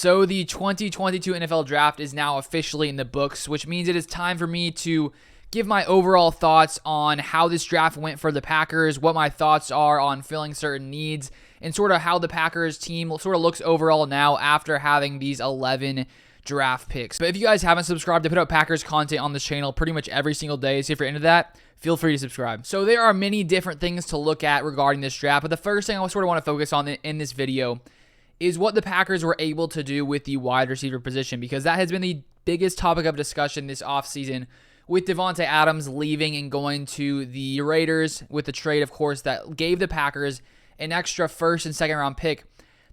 So the 2022 NFL Draft is now officially in the books, which means it is time for me to give my overall thoughts on how this draft went for the Packers, what my thoughts are on filling certain needs, and sort of how the Packers team sort of looks overall now after having these 11 draft picks. But if you guys haven't subscribed, I put out Packers content on this channel pretty much every single day, so if you're into that, feel free to subscribe. So there are many different things to look at regarding this draft, but the first thing I sort of want to focus on in this video is what the Packers were able to do with the wide receiver position, because that has been the biggest topic of discussion this offseason, with Davante Adams leaving and going to the Raiders with the trade, of course, that gave the Packers an extra first and second round pick.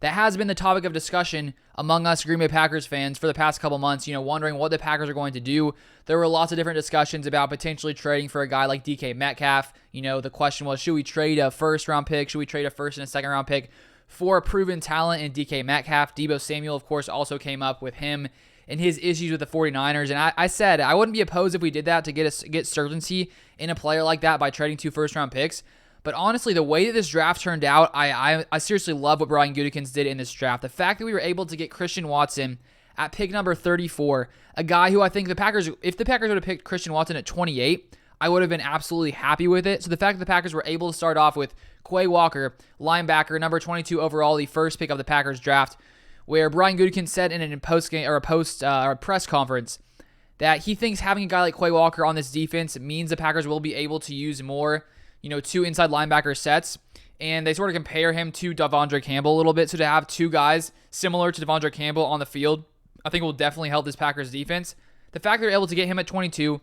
That has been the topic of discussion among us Green Bay Packers fans for the past couple months, wondering what the Packers are going to do. There were lots of different discussions about potentially trading for a guy like DK Metcalf. The question was, should we trade a first round pick? Should we trade a first and a second round pick for a proven talent in DK Metcalf? Deebo Samuel, of course, also came up with him and his issues with the 49ers. And I said I wouldn't be opposed if we did that to get certainty in a player like that by trading 2 first-round picks. But honestly, the way that this draft turned out, I seriously love what Brian Gutekunst did in this draft. The fact that we were able to get Christian Watson at pick number 34, a guy who I think if the Packers would have picked Christian Watson at 28, I would have been absolutely happy with it. So the fact that the Packers were able to start off with Quay Walker, linebacker, number 22 overall, the first pick of the Packers draft, where Brian Gutekunst said in a press conference that he thinks having a guy like Quay Walker on this defense means the Packers will be able to use more, 2 inside linebacker sets. And they sort of compare him to Devondre Campbell a little bit. So to have 2 guys similar to Devondre Campbell on the field, I think will definitely help this Packers defense. The fact they're able to get him at 22,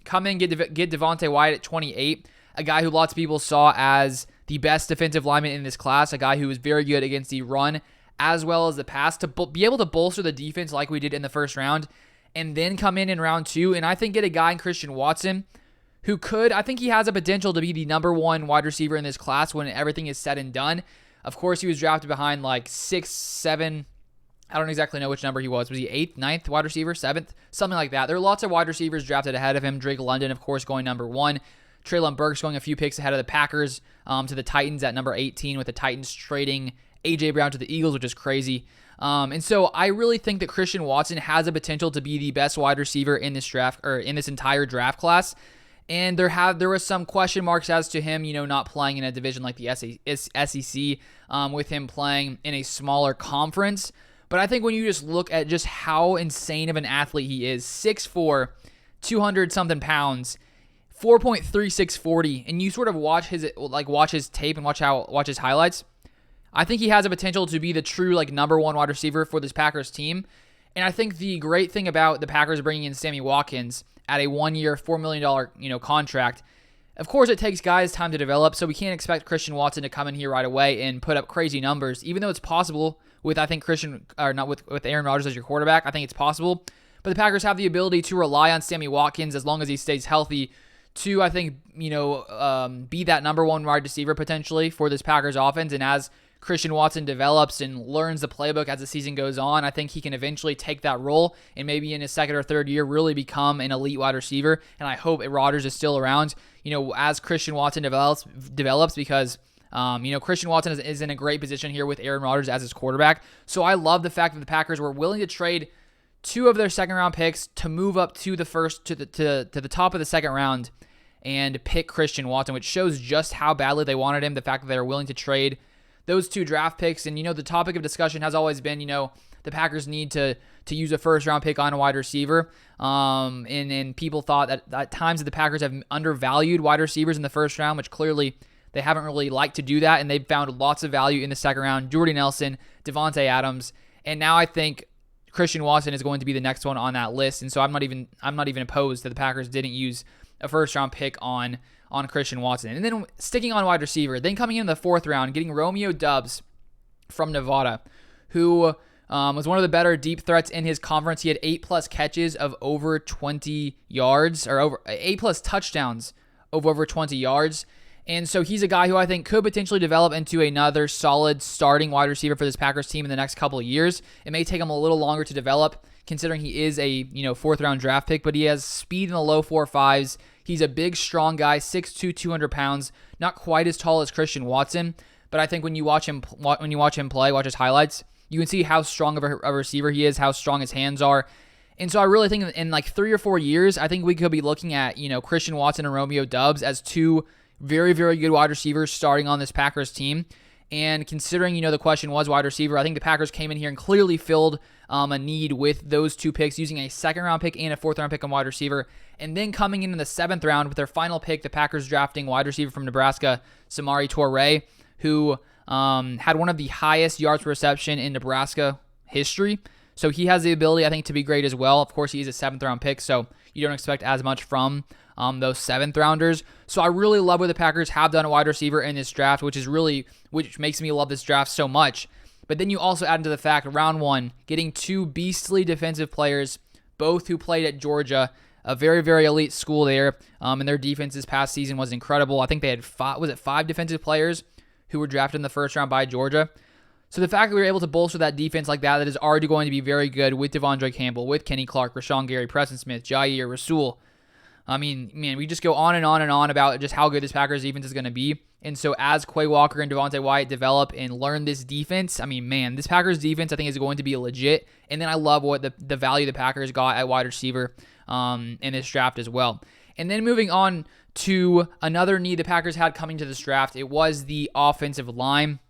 come in, get Devontae Wyatt at 28, a guy who lots of people saw as the best defensive lineman in this class, a guy who was very good against the run as well as the pass, to be able to bolster the defense like we did in the first round, and then come in round 2, and I think get a guy in Christian Watson who I think he has a potential to be the number 1 wide receiver in this class when everything is said and done. Of course, he was drafted behind like 6, 7, I don't exactly know which number he was. Was he 8th, 9th wide receiver, 7th? Something like that. There are lots of wide receivers drafted ahead of him. Drake London, of course, going number 1. Treylon Burks going a few picks ahead of the Packers to the Titans at number 18, with the Titans trading A.J. Brown to the Eagles, which is crazy. And so I really think that Christian Watson has a potential to be the best wide receiver in this draft, or in this entire draft class. And there was some question marks as to him, not playing in a division like the SEC, with him playing in a smaller conference. But I think when you just look at just how insane of an athlete he is, 6'4", 200-something pounds, 4.3640, and you sort of watch his tape and watch his highlights, I think he has a potential to be the true number 1 wide receiver for this Packers team. And I think the great thing about the Packers bringing in Sammy Watkins at a 1-year, $4 million contract, of course it takes guys time to develop, so we can't expect Christian Watson to come in here right away and put up crazy numbers, even though it's possible with with Aaron Rodgers as your quarterback. I think it's possible. But the Packers have the ability to rely on Sammy Watkins as long as he stays healthy to, I think, be that number 1 wide receiver potentially for this Packers offense. And as Christian Watson develops and learns the playbook as the season goes on, I think he can eventually take that role and maybe in his second or third year really become an elite wide receiver. And I hope Rodgers is still around, as Christian Watson develops because Christian Watson is in a great position here with Aaron Rodgers as his quarterback. So I love the fact that the Packers were willing to trade 2 of their second-round picks to move up to the top of the second round and pick Christian Watson, which shows just how badly they wanted him. The fact that they were willing to trade those 2 draft picks, and the topic of discussion has always been, the Packers need to use a first-round pick on a wide receiver. And people thought that at times that the Packers have undervalued wide receivers in the first round, which clearly they haven't really liked to do that, and they've found lots of value in the second round. Jordy Nelson, Davante Adams, and now I think Christian Watson is going to be the next one on that list. And so I'm not even opposed that the Packers didn't use a first-round pick on Christian Watson. And then sticking on wide receiver, then coming in the 4th round, getting Romeo Doubs from Nevada, who was one of the better deep threats in his conference. He had 8+ catches of over 20 yards, or over 8+ touchdowns of over 20 yards. And so he's a guy who I think could potentially develop into another solid starting wide receiver for this Packers team in the next couple of years. It may take him a little longer to develop, considering he is a 4th round draft pick, but he has speed in the low 4.5s. He's a big, strong guy, 6'2", 200 pounds, not quite as tall as Christian Watson, but I think when you watch him play, watch his highlights, You can see how strong of a receiver he is, how strong his hands are. And so I really think in like 3 or 4 years, I think we could be looking at, Christian Watson and Romeo Doubs as two very, very good wide receivers starting on this Packers team. And considering, the question was wide receiver, I think the Packers came in here and clearly filled a need with those two picks, using a second-round pick and a fourth-round pick on wide receiver. And then coming in the 7th round with their final pick, the Packers drafting wide receiver from Nebraska, Samori Toure, who had one of the highest yards per reception in Nebraska history. So he has the ability, I think, to be great as well. Of course, he is a 7th-round pick, so you don't expect as much from those 7th-rounders. So I really love what the Packers have done at wide receiver in this draft, which makes me love this draft so much. But then you also add into the fact, round 1, getting 2 beastly defensive players, both who played at Georgia, a very, very elite school there, and their defense this past season was incredible. I think they had 5 defensive players who were drafted in the 1st round by Georgia. So the fact that we were able to bolster that defense like that is already going to be very good with Devondre Campbell, with Kenny Clark, Rashawn Gary, Preston Smith, Jair, Rasul. I mean, man, we just go on and on and on about just how good this Packers defense is going to be. And so as Quay Walker and Devontae Wyatt develop and learn this defense, I mean, man, this Packers defense I think is going to be legit. And then I love what the value the Packers got at wide receiver in this draft as well. And then moving on to another need the Packers had coming to this draft, it was the offensive line.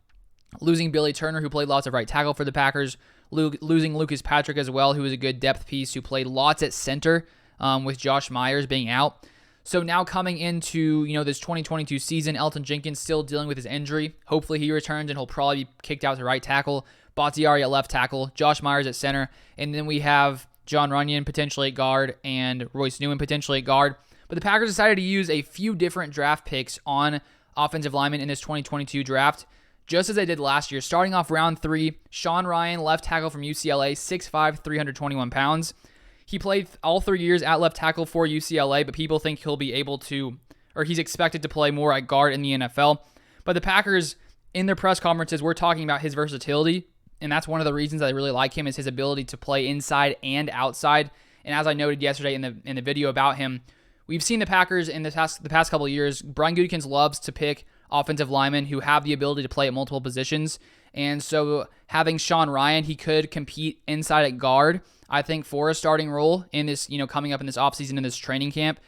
Losing Billy Turner, who played lots of right tackle for the Packers. Losing Lucas Patrick as well, who was a good depth piece, who played lots at center with Josh Myers being out. So now coming into this 2022 season, Elton Jenkins still dealing with his injury. Hopefully he returns and he'll probably be kicked out to right tackle. Bakhtiari at left tackle. Josh Myers at center. And then we have John Runyon potentially at guard and Royce Newman potentially at guard. But the Packers decided to use a few different draft picks on offensive linemen in this 2022 draft, just as they did last year. Starting off round 3, Sean Ryan, left tackle from UCLA, 6'5", 321 pounds. He played all 3 years at left tackle for UCLA, but people think he'll be able to, or he's expected to play more at guard in the NFL. But the Packers, in their press conferences, were talking about his versatility, and that's one of the reasons I really like him, is his ability to play inside and outside. And as I noted yesterday in the video about him, we've seen the Packers in the past couple of years. Brian Gutekunst loves to pick offensive linemen who have the ability to play at multiple positions. And so having Sean Ryan, he could compete inside at guard, I think, for a starting role in this, coming up in this offseason, in this training camp.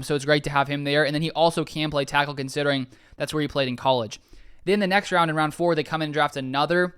So it's great to have him there. And then he also can play tackle, considering that's where he played in college. Then the next round, in round 4, they come in and draft another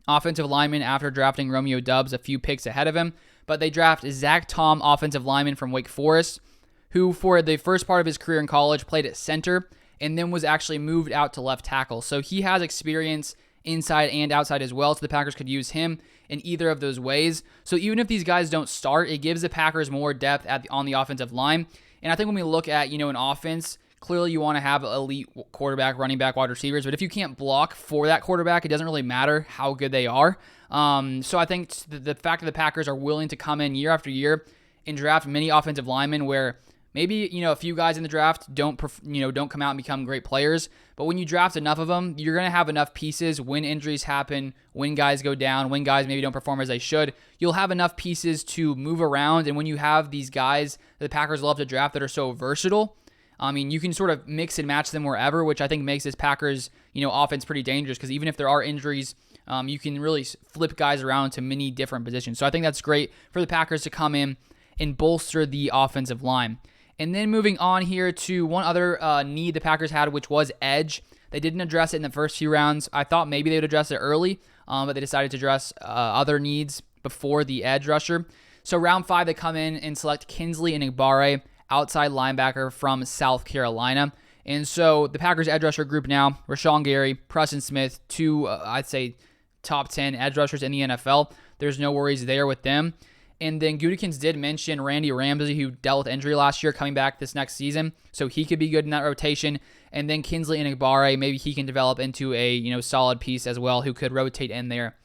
offensive lineman after drafting Romeo Doubs a few picks ahead of him. But they draft Zach Tom, offensive lineman from Wake Forest, who for the first part of his career in college played at center and then was actually moved out to left tackle. So he has experience inside and outside as well, so the Packers could use him in either of those ways. So even if these guys don't start, it gives the Packers more depth on the offensive line. And I think when we look at, an offense, clearly you want to have elite quarterback, running back, wide receivers, but if you can't block for that quarterback, it doesn't really matter how good they are. So I think the fact that the Packers are willing to come in year after year and draft many offensive linemen where maybe, a few guys in the draft don't come out and become great players, but when you draft enough of them, you're going to have enough pieces when injuries happen, when guys go down, when guys maybe don't perform as they should. You'll have enough pieces to move around, and when you have these guys that the Packers love to draft that are so versatile, I mean, you can sort of mix and match them wherever, which I think makes this Packers, offense pretty dangerous, because even if there are injuries, you can really flip guys around to many different positions. So I think that's great for the Packers to come in and bolster the offensive line. And then moving on here to one other need the Packers had, which was edge. They didn't address it in the first few rounds. I thought maybe they would address it early, but they decided to address other needs before the edge rusher. So round 5, they come in and select Kinsley Enigbare, outside linebacker from South Carolina. And so the Packers edge rusher group now, Rashawn Gary, Preston Smith, two, I'd say, top 10 edge rushers in the NFL. There's no worries there with them. And then Gutekunst did mention Randy Ramsey, who dealt with injury last year, coming back this next season. So he could be good in that rotation. And then Kinsley Enigbare, maybe he can develop into a solid piece as well, who could rotate in there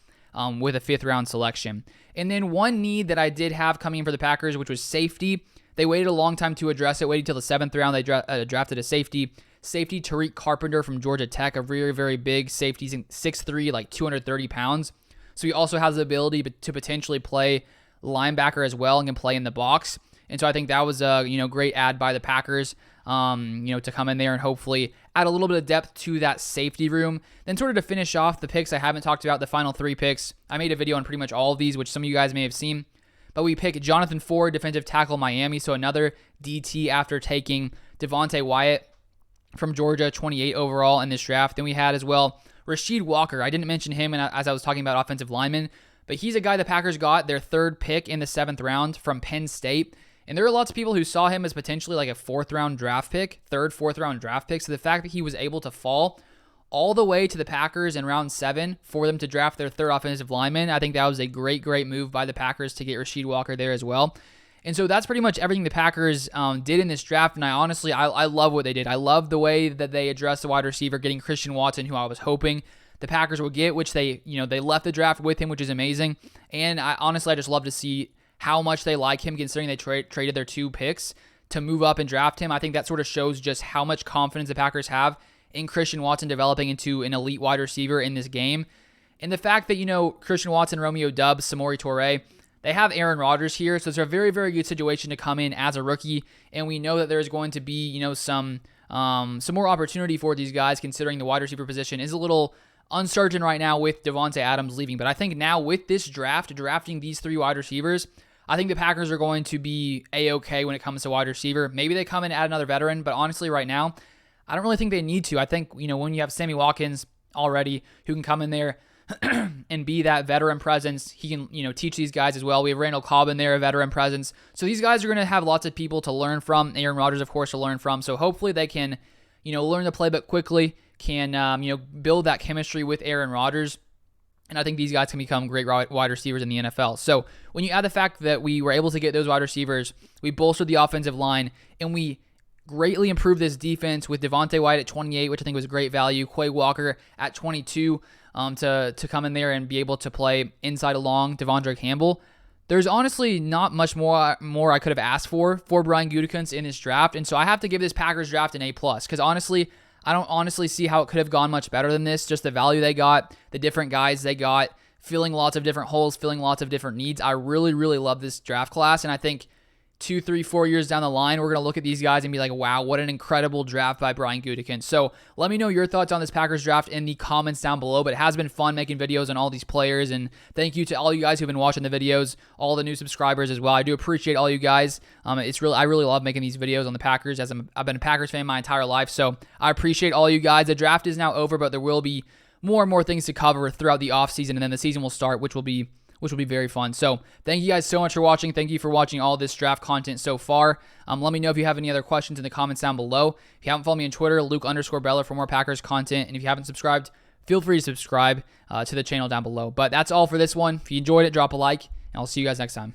with a 5th-round selection. And then one need that I did have coming in for the Packers, which was safety. They waited a long time to address it, waited until the 7th round. They drafted a safety. Safety Tariq Carpenter from Georgia Tech, a very, very big safety. He's 6'3", like 230 pounds. So he also has the ability to potentially play linebacker as well and can play in the box. And so I think that was a great add by the Packers, to come in there and hopefully add a little bit of depth to that safety room. Then sort of to finish off the picks I haven't talked about, the final 3 picks. I made a video on pretty much all of these, which some of you guys may have seen. But we pick Jonathan Ford, defensive tackle, Miami. So another DT after taking Devontae Wyatt from Georgia, 28 overall in this draft. Then we had as well Rasheed Walker. I didn't mention him as I was talking about offensive linemen, but he's a guy the Packers got their 3rd pick in the 7th round from Penn State. And there are lots of people who saw him as potentially like a 4th round draft pick, 3rd, 4th round draft pick. So the fact that he was able to fall all the way to the Packers in round 7 for them to draft their 3rd offensive lineman, I think that was a great, great move by the Packers to get Rasheed Walker there as well. And so that's pretty much everything the Packers did in this draft. And I love what they did. I love the way that they addressed the wide receiver, getting Christian Watson, who I was hoping the Packers would get, which they left the draft with him, which is amazing. And I just love to see how much they like him, considering they traded their 2 picks to move up and draft him. I think that sort of shows just how much confidence the Packers have in Christian Watson developing into an elite wide receiver in this game. And the fact that, Christian Watson, Romeo Doubs, Samori Toure, they have Aaron Rodgers here, so it's a very, very good situation to come in as a rookie. And we know that there's going to be, some more opportunity for these guys, considering the wide receiver position is a little uncertain right now with Devontae Adams leaving. But I think now with this draft, drafting these 3 wide receivers, I think the Packers are going to be A-okay when it comes to wide receiver. Maybe they come in and add another veteran, but honestly right now, I don't really think they need to. I think, when you have Sammy Watkins already who can come in there and be that veteran presence, he can, teach these guys as well. We have Randall Cobb in there, a veteran presence. So these guys are going to have lots of people to learn from. Aaron Rodgers, of course, to learn from. So hopefully they can, learn the playbook quickly, can, build that chemistry with Aaron Rodgers. And I think these guys can become great wide receivers in the NFL. So when you add the fact that we were able to get those wide receivers, we bolstered the offensive line, and we greatly improved this defense with Devontae Wyatt at 28, which I think was great value, Quay Walker at 22 to come in there and be able to play inside along Devondre Campbell. There's honestly not much more I could have asked for Brian Gutekunst in this draft. And so I have to give this Packers draft an A+, because honestly, I don't honestly see how it could have gone much better than this. Just the value they got, the different guys they got, filling lots of different holes, filling lots of different needs. I really, really love this draft class, and I think 2, 3, 4 years down the line, we're going to look at these guys and be like, wow, what an incredible draft by Brian Gutekunst. So let me know your thoughts on this Packers draft in the comments down below. But it has been fun making videos on all these players. And thank you to all you guys who've been watching the videos, all the new subscribers as well. I do appreciate all you guys. I really love making these videos on the Packers, as I've been a Packers fan my entire life. So I appreciate all you guys. The draft is now over, but there will be more and more things to cover throughout the offseason. And then the season will start, which will be very fun. So thank you guys so much for watching. Thank you for watching all this draft content so far. Let me know if you have any other questions in the comments down below. If you haven't followed me on Twitter, Luke_Beller for more Packers content. And if you haven't subscribed, feel free to subscribe to the channel down below. But that's all for this one. If you enjoyed it, drop a like, and I'll see you guys next time.